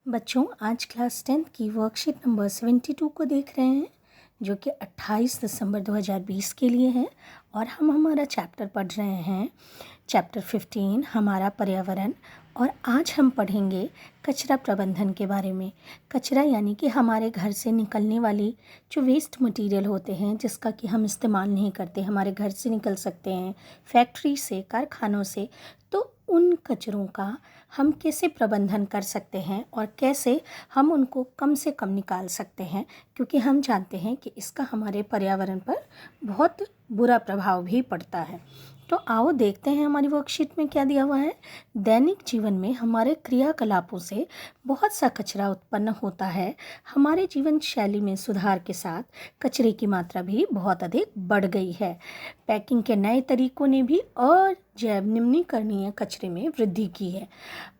बच्चों, आज class 10th की वर्कशीट नंबर 72 को देख रहे हैं, जो कि 28 दिसंबर 2020 के लिए है। और हम हमारा चैप्टर पढ़ रहे हैं, चैप्टर 15 हमारा पर्यावरण। और आज हम पढ़ेंगे कचरा प्रबंधन के बारे में। कचरा यानी कि हमारे घर से निकलने वाली जो वेस्ट मटेरियल होते हैं, जिसका कि हम इस्तेमाल नहीं करते, हमारे घर से निकल सकते हैं, फैक्ट्री से, कारखानों से। तो उन कचरों का हम कैसे प्रबंधन कर सकते हैं और कैसे हम उनको कम से कम निकाल सकते हैं, क्योंकि हम जानते हैं कि इसका हमारे पर्यावरण पर बहुत बुरा प्रभाव भी पड़ता है। तो आओ देखते हैं हमारी वर्कशीट में क्या दिया हुआ है। दैनिक जीवन में हमारे क्रियाकलापों से बहुत सा कचरा उत्पन्न होता है। हमारे जीवन शैली में सुधार के साथ कचरे की मात्रा भी बहुत अधिक बढ़ गई है। पैकिंग के नए तरीकों ने भी अजैव निम्नीकरणीय कचरे में वृद्धि की है।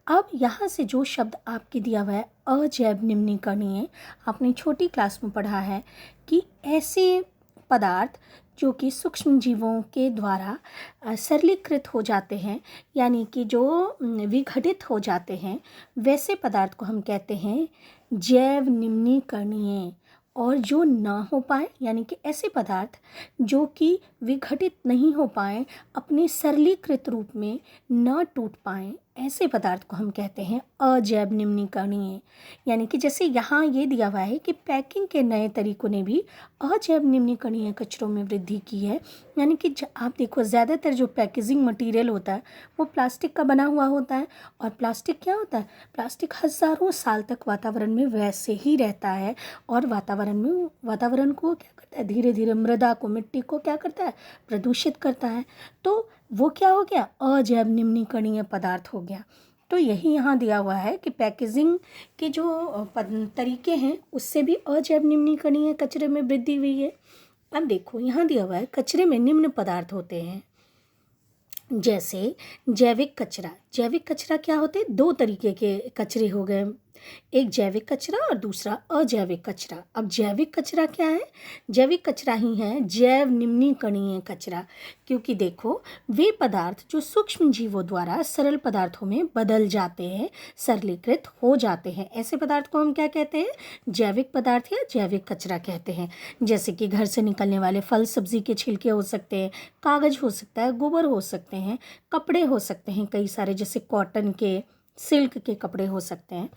अब यहाँ से जो शब्द आपके दिया हुआ है अजैव निम्नीकरणीय, आपने छोटी क्लास में पढ़ा है कि ऐसे पदार्थ जो कि सूक्ष्म जीवों के द्वारा सरलीकृत हो जाते हैं, यानी कि जो विघटित हो जाते हैं, वैसे पदार्थ को हम कहते हैं जैव निम्नीकरणीय। और जो ना हो पाए, यानी कि ऐसे पदार्थ जो कि विघटित नहीं हो पाए, अपने सरलीकृत रूप में न टूट पाएँ, ऐसे पदार्थ को हम कहते हैं अजैव निम्नीकरणीय। यानी कि जैसे यहाँ ये दिया हुआ है कि पैकिंग के नए तरीकों ने भी अजैव निम्नीकरणीय कचरों में वृद्धि की है। यानी कि आप देखो, ज़्यादातर जो पैकेजिंग मटेरियल होता है वो प्लास्टिक का बना हुआ होता है। और प्लास्टिक क्या होता है? प्लास्टिक हज़ारों साल तक वातावरण में वैसे ही रहता है और वातावरण को क्या करता है, धीरे धीरे मृदा को, मिट्टी को क्या करता है, प्रदूषित करता है। तो वो क्या हो गया? अजैव निम्नीकरणीय पदार्थ हो गया। तो यही यहाँ दिया हुआ है कि पैकेजिंग के जो तरीके हैं, उससे भी अजैव निम्नीकरणीय कचरे में वृद्धि हुई है। अब देखो, यहाँ दिया हुआ है कचरे में निम्न पदार्थ होते हैं, जैसे जैविक कचरा। जैविक कचरा क्या होते हैं? दो तरीके के कचरे हो गए, एक जैविक कचरा और दूसरा अजैविक कचरा। अब जैविक कचरा क्या है? जैविक कचरा ही है जैव निम्नीकरणीय कचरा, क्योंकि देखो, वे पदार्थ जो सूक्ष्म जीवों द्वारा सरल पदार्थों में बदल जाते हैं, सरलीकृत हो जाते हैं, ऐसे पदार्थ को हम क्या कहते हैं? जैविक पदार्थ या जैविक कचरा कहते हैं। जैसे कि घर से निकलने वाले फल सब्जी के छिलके हो सकते हैं, कागज हो सकता है, गोबर हो सकते हैं, कपड़े हो सकते हैं कई सारे, जैसे कॉटन के, सिल्क के कपड़े हो सकते हैं।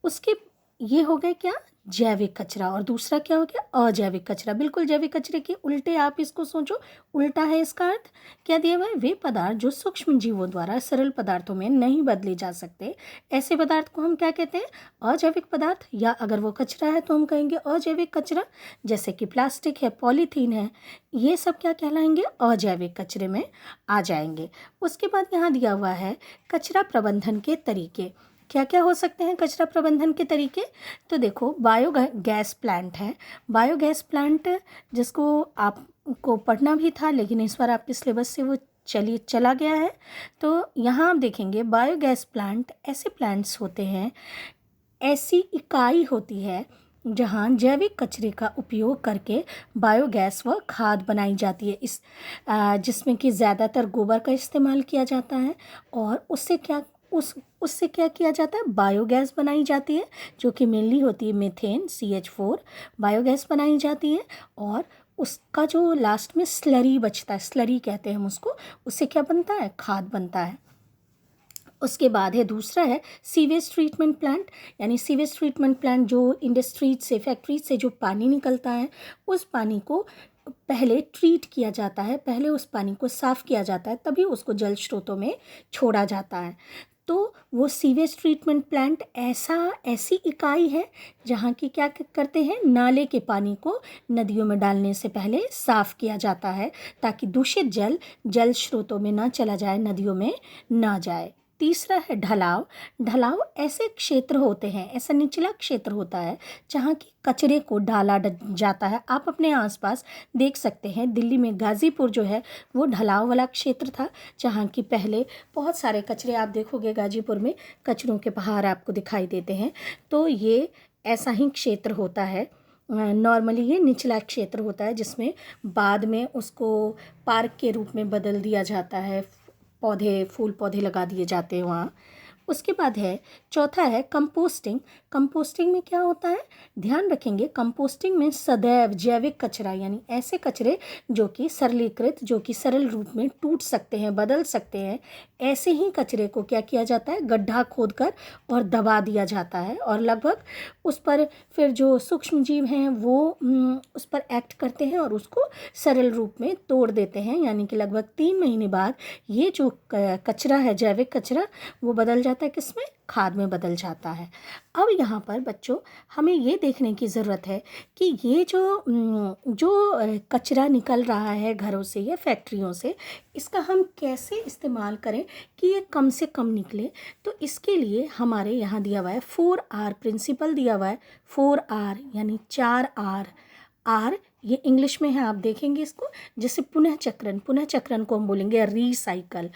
उसके ये हो गए क्या? जैविक कचरा। और दूसरा क्या हो गया? अजैविक कचरा। बिल्कुल जैविक कचरे के उल्टे आप इसको सोचो, उल्टा है इसका अर्थ। क्या दिया हुआ है? वे पदार्थ जो सूक्ष्म जीवों द्वारा सरल पदार्थों में नहीं बदले जा सकते, ऐसे पदार्थ को हम क्या कहते हैं? अजैविक पदार्थ। या अगर वो कचरा है तो हम कहेंगे अजैविक कचरा। जैसे कि प्लास्टिक है, पॉलीथीन है, ये सब क्या कहलाएंगे? अजैविक कचरे में आ जाएंगे। उसके बाद यहाँ दिया हुआ है कचरा प्रबंधन के तरीके। क्या क्या हो सकते हैं कचरा प्रबंधन के तरीके? तो देखो, बायोगैस प्लांट है। बायोगैस प्लांट, जिसको आपको पढ़ना भी था, लेकिन इस बार आपके सिलेबस से वो चला गया है। तो यहाँ आप देखेंगे बायोगैस प्लांट ऐसे प्लांट्स होते हैं, ऐसी इकाई होती है जहाँ जैविक कचरे का उपयोग करके बायोगैस व खाद बनाई जाती है। जिसमें कि ज़्यादातर गोबर का इस्तेमाल किया जाता है। और उससे क्या किया जाता है? बायोगैस बनाई जाती है, जो कि मेनली होती है मीथेन, CH4 बायोगैस बनाई जाती है। और उसका जो लास्ट में स्लरी बचता है, स्लरी कहते हैं हम उसको, उससे क्या बनता है? खाद बनता है। उसके बाद है दूसरा है सीवेज ट्रीटमेंट प्लांट। यानी सीवेज ट्रीटमेंट प्लांट जो इंडस्ट्रीज से, फैक्ट्रीज से जो पानी निकलता है, उस पानी को पहले ट्रीट किया जाता है, पहले उस पानी को साफ़ किया जाता है, तभी उसको जल स्रोतों में छोड़ा जाता है। तो वो सीवेज ट्रीटमेंट प्लांट ऐसी इकाई है जहाँ की क्या करते हैं? नाले के पानी को नदियों में डालने से पहले साफ़ किया जाता है, ताकि दूषित जल स्रोतों में ना चला जाए, नदियों में ना जाए। तीसरा है ढलाव। ढलाव ऐसे क्षेत्र होते हैं, ऐसा निचला क्षेत्र होता है जहाँ की कचरे को डाला जाता है। आप अपने आसपास देख सकते हैं, दिल्ली में गाज़ीपुर जो है वो ढलाव वाला क्षेत्र था, जहाँ की पहले बहुत सारे कचरे, आप देखोगे गाज़ीपुर में कचरों के पहाड़ आपको दिखाई देते हैं। तो ये ऐसा ही क्षेत्र होता है। नॉर्मली ये निचला क्षेत्र होता है, जिसमें बाद में उसको पार्क के रूप में बदल दिया जाता है, फूल पौधे लगा दिए जाते हैं वहाँ। उसके बाद है चौथा है कंपोस्टिंग। कंपोस्टिंग में क्या होता है, ध्यान रखेंगे, कंपोस्टिंग में सदैव जैविक कचरा यानी ऐसे कचरे जो कि सरलीकृत, जो कि सरल रूप में टूट सकते हैं, बदल सकते हैं, ऐसे ही कचरे को क्या किया जाता है, गड्ढा खोदकर और दबा दिया जाता है और लगभग उस पर फिर जो सूक्ष्म जीव हैं वो उस पर एक्ट करते हैं और उसको सरल रूप में तोड़ देते हैं। यानी कि लगभग 3 महीने बाद ये जो कचरा है, जैविक कचरा, वो बदल जाता है किसमें, खाद में बदल जाता है। अब यहाँ पर बच्चों हमें ये देखने की ज़रूरत है कि ये जो कचरा निकल रहा है घरों से या फैक्ट्रियों से, इसका हम कैसे इस्तेमाल करें कि ये कम से कम निकले। तो इसके लिए हमारे यहाँ दिया हुआ है 4R प्रिंसिपल दिया हुआ है। 4R यानी 4R। आर ये इंग्लिश में है, आप देखेंगे इसको, जैसे पुनः चक्रण को हम बोलेंगे रीसाइकल।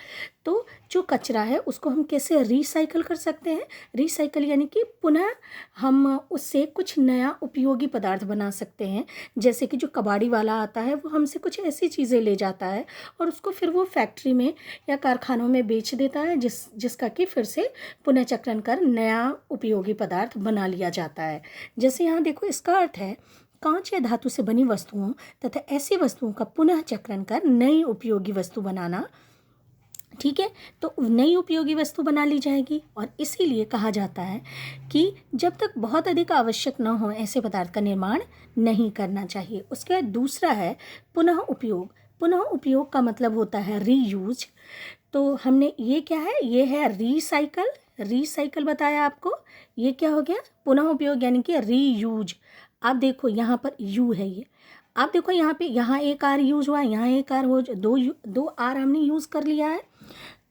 तो जो कचरा है उसको हम कैसे रीसाइकल कर सकते हैं, रिसाइकल यानी कि पुनः हम उससे कुछ नया उपयोगी पदार्थ बना सकते हैं। जैसे कि जो कबाड़ी वाला आता है वो हमसे कुछ ऐसी चीज़ें ले जाता है और उसको फिर वो फैक्ट्री में या कारखानों में बेच देता है, जिसका कि फिर से पुनः चक्रण कर नया उपयोगी पदार्थ बना लिया जाता है। जैसे यहाँ देखो, इसका अर्थ है कांच या धातु से बनी वस्तुओं तथा ऐसी वस्तुओं का पुनः चक्रण कर नई उपयोगी वस्तु बनाना। ठीक है, तो नई उपयोगी वस्तु बना ली जाएगी और इसीलिए कहा जाता है कि जब तक बहुत अधिक आवश्यक न हो ऐसे पदार्थ का निर्माण नहीं करना चाहिए। उसके बाद दूसरा है पुनः उपयोग। पुनः उपयोग का मतलब होता है रीयूज। तो हमने ये क्या है, ये है रीसाइकल। रीसाइकल बताया आपको, ये क्या हो गया, पुनः उपयोग यानी कि रीयूज। आप देखो यहाँ पर यू है, ये आप देखो यहाँ पे, यहाँ एक आर यूज हुआ, यहाँ एक आर हो, दो आर हमने यूज़ कर लिया है।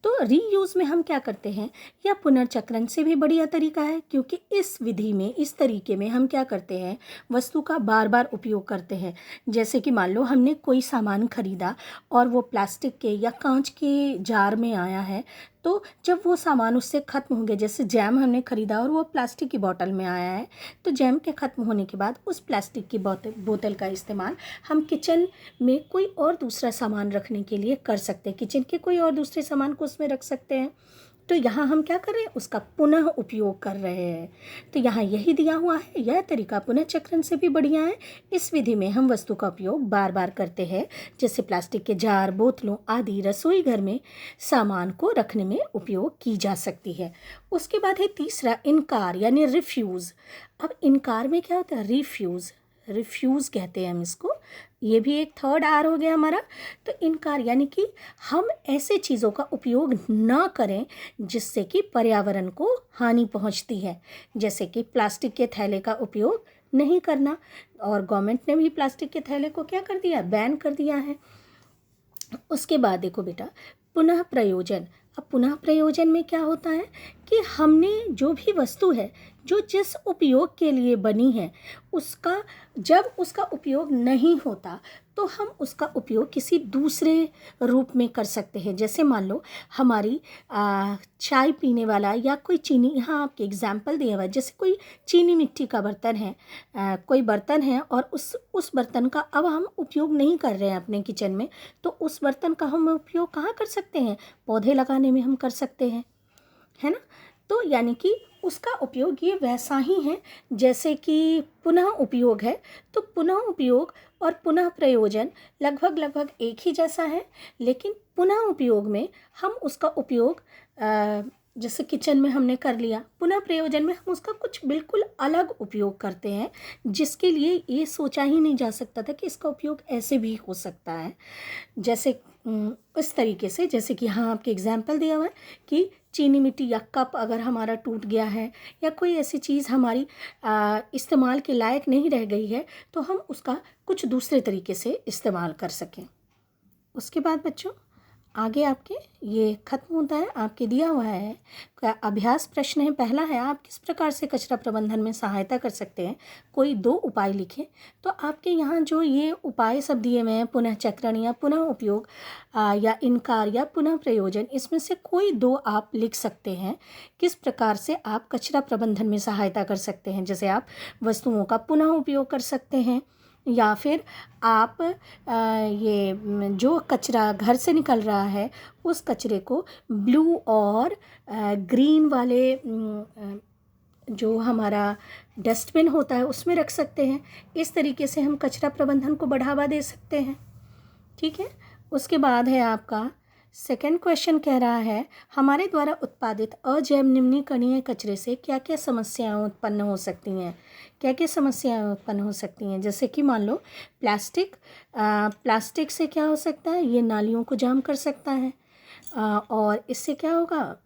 तो रीयूज़ में हम क्या करते हैं, या पुनर्चक्रण से भी बढ़िया तरीका है, क्योंकि इस विधि में, इस तरीके में हम क्या करते हैं, वस्तु का बार बार उपयोग करते हैं। जैसे कि मान लो हमने कोई सामान खरीदा और वो प्लास्टिक के या कांच के जार में आया है, तो जब वो सामान उससे ख़त्म हो गया, जैसे जैम हमने ख़रीदा और वो प्लास्टिक की बोतल में आया है, तो जैम के ख़त्म होने के बाद उस प्लास्टिक की बोतल का इस्तेमाल हम किचन में कोई और दूसरा सामान रखने के लिए कर सकते हैं। किचन के कोई और दूसरे सामान को उसमें रख सकते हैं। तो यहाँ हम क्या कर रहे हैं, उसका पुनः उपयोग कर रहे हैं। तो यहाँ यही दिया हुआ है, यह तरीका पुनः चक्रण से भी बढ़िया है। इस विधि में हम वस्तु का उपयोग बार बार करते हैं, जैसे प्लास्टिक के जार, बोतलों आदि रसोई घर में सामान को रखने में उपयोग की जा सकती है। उसके बाद है तीसरा इनकार यानी रिफ्यूज़। अब इनकार में क्या होता है, रिफ्यूज़, रिफ्यूज़ कहते हैं हम इसको। ये भी एक थर्ड आर हो गया हमारा। तो इनकार यानी कि हम ऐसे चीज़ों का उपयोग ना करें जिससे कि पर्यावरण को हानि पहुंचती है। जैसे कि प्लास्टिक के थैले का उपयोग नहीं करना, और गवर्नमेंट ने भी प्लास्टिक के थैले को क्या कर दिया, बैन कर दिया है। उसके बाद देखो बेटा, पुनः प्रयोजन। अब पुनः प्रयोजन में क्या होता है कि हमने जो भी वस्तु है, जो जिस उपयोग के लिए बनी है, उसका जब उसका उपयोग नहीं होता तो हम उसका उपयोग किसी दूसरे रूप में कर सकते हैं। जैसे मान लो हमारी चाय पीने वाला या कोई चीनी, यहाँ आपके एग्जाम्पल दिया हुआ है, जैसे कोई चीनी मिट्टी का बर्तन है, कोई बर्तन है और उस बर्तन का अब हम उपयोग नहीं कर रहे हैं अपने किचन में, तो उस बर्तन का हम उपयोग कहाँ कर सकते हैं, पौधे लगाने में हम कर सकते हैं, है ना। तो यानी कि उसका उपयोग ये वैसा ही है जैसे कि पुनः उपयोग है। तो पुनः उपयोग और पुनः प्रयोजन लगभग एक ही जैसा है, लेकिन पुनः उपयोग में हम उसका उपयोग जैसे किचन में हमने कर लिया, पुनः प्रयोजन में हम उसका कुछ बिल्कुल अलग उपयोग करते हैं, जिसके लिए ये सोचा ही नहीं जा सकता था कि इसका उपयोग ऐसे भी हो सकता है। जैसे इस तरीके से, जैसे कि हाँ आपके एग्जाम्पल दिया हुआ है कि चीनी मिट्टी या कप अगर हमारा टूट गया है या कोई ऐसी चीज़ हमारी इस्तेमाल के लायक नहीं रह गई है, तो हम उसका कुछ दूसरे तरीके से इस्तेमाल कर सकें। उसके बाद बच्चों आगे आपके ये ख़त्म होता है, आपके दिया हुआ है अभ्यास प्रश्न है। पहला है, आप किस प्रकार से कचरा प्रबंधन में सहायता कर सकते हैं, कोई 2 उपाय लिखें। तो आपके यहाँ जो ये उपाय सब दिए हुए हैं, पुनः चक्रण या पुनः उपयोग या इनकार या पुनः प्रयोजन, इसमें से कोई 2 आप लिख सकते हैं। किस प्रकार से आप कचरा प्रबंधन में सहायता कर सकते हैं, जैसे आप वस्तुओं का पुनः उपयोग कर सकते हैं, या फिर आप ये जो कचरा घर से निकल रहा है उस कचरे को ब्लू और ग्रीन वाले जो हमारा डस्टबिन होता है उसमें रख सकते हैं। इस तरीके से हम कचरा प्रबंधन को बढ़ावा दे सकते हैं। ठीक है, उसके बाद है आपका सेकंड क्वेश्चन कह रहा है हमारे द्वारा उत्पादित अजैव निम्नीकरणीय कचरे से क्या क्या समस्याएं उत्पन्न हो सकती हैं। क्या क्या समस्याएं उत्पन्न हो सकती हैं, जैसे कि मान लो प्लास्टिक से क्या हो सकता है, ये नालियों को जाम कर सकता है और इससे क्या होगा,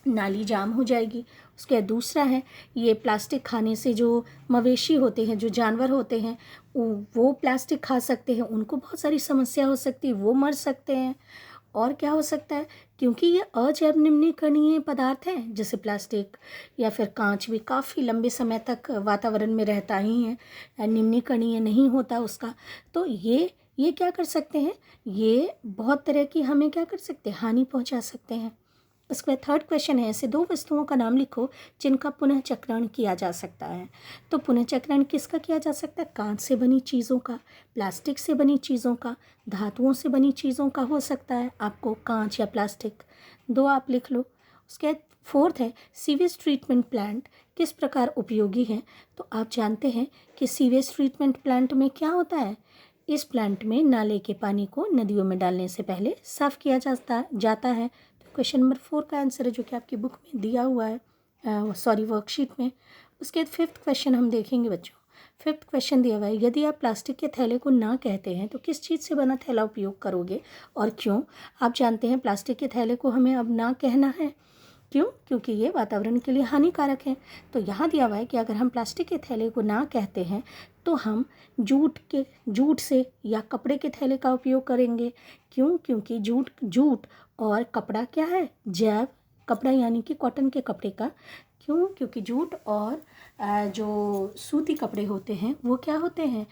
नाली जाम हो जाएगी। उसके बाद दूसरा है ये प्लास्टिक खाने से जो मवेशी होते हैं, जो जानवर होते हैं, वो प्लास्टिक खा सकते हैं, उनको बहुत सारी समस्या हो सकती है, वो मर सकते हैं। और क्या हो सकता है, क्योंकि ये अजैव निम्नीकरणीय पदार्थ हैं, जैसे प्लास्टिक या फिर कांच भी काफ़ी लंबे समय तक वातावरण में रहता ही है, निम्नीकरणीय नहीं होता उसका, तो ये क्या कर सकते हैं, ये बहुत तरह की हमें क्या कर सकते हैं, हानि पहुंचा सकते हैं। इसके बाद थर्ड क्वेश्चन है ऐसे 2 वस्तुओं का नाम लिखो जिनका पुनः चक्रण किया जा सकता है। तो पुनः चक्रण किसका किया जा सकता है, कांच से बनी चीज़ों का, प्लास्टिक से बनी चीज़ों का, धातुओं से बनी चीज़ों का हो सकता है आपको, कांच या प्लास्टिक, 2 आप लिख लो। उसके बाद फोर्थ है सीवेज ट्रीटमेंट प्लांट किस प्रकार उपयोगी है। तो आप जानते हैं कि सीवेज ट्रीटमेंट प्लांट में क्या होता है, इस प्लांट में नाले के पानी को नदियों में डालने से पहले साफ़ किया जाता है। क्वेश्चन नंबर 4 का आंसर है जो कि आपकी बुक में दिया हुआ है, वर्कशीट में। उसके बाद फिफ्थ क्वेश्चन हम देखेंगे बच्चों। फिफ्थ क्वेश्चन दिया हुआ है यदि आप प्लास्टिक के थैले को ना कहते हैं तो किस चीज़ से बना थैला उपयोग करोगे और क्यों। आप जानते हैं प्लास्टिक के थैले को हमें अब ना कहना है, क्यों, क्योंकि ये वातावरण के लिए हानिकारक है। तो यहाँ दिया हुआ है कि अगर हम प्लास्टिक के थैले को ना कहते हैं तो हम जूट से या कपड़े के थैले का उपयोग करेंगे। क्यों, क्योंकि जूट और कपड़ा क्या है, जैव कपड़ा यानी कि कॉटन के कपड़े का। क्यों, क्योंकि जूट और जो सूती कपड़े होते हैं वो क्या होते हैं,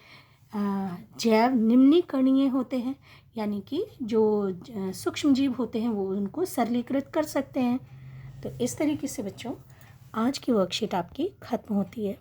जैव निम्नीकरणीय होते हैं, यानी कि जो सूक्ष्म जीव होते हैं वो उनको सरलीकृत कर सकते हैं। तो इस तरीके से बच्चों आज की वर्कशीट आपकी ख़त्म होती है।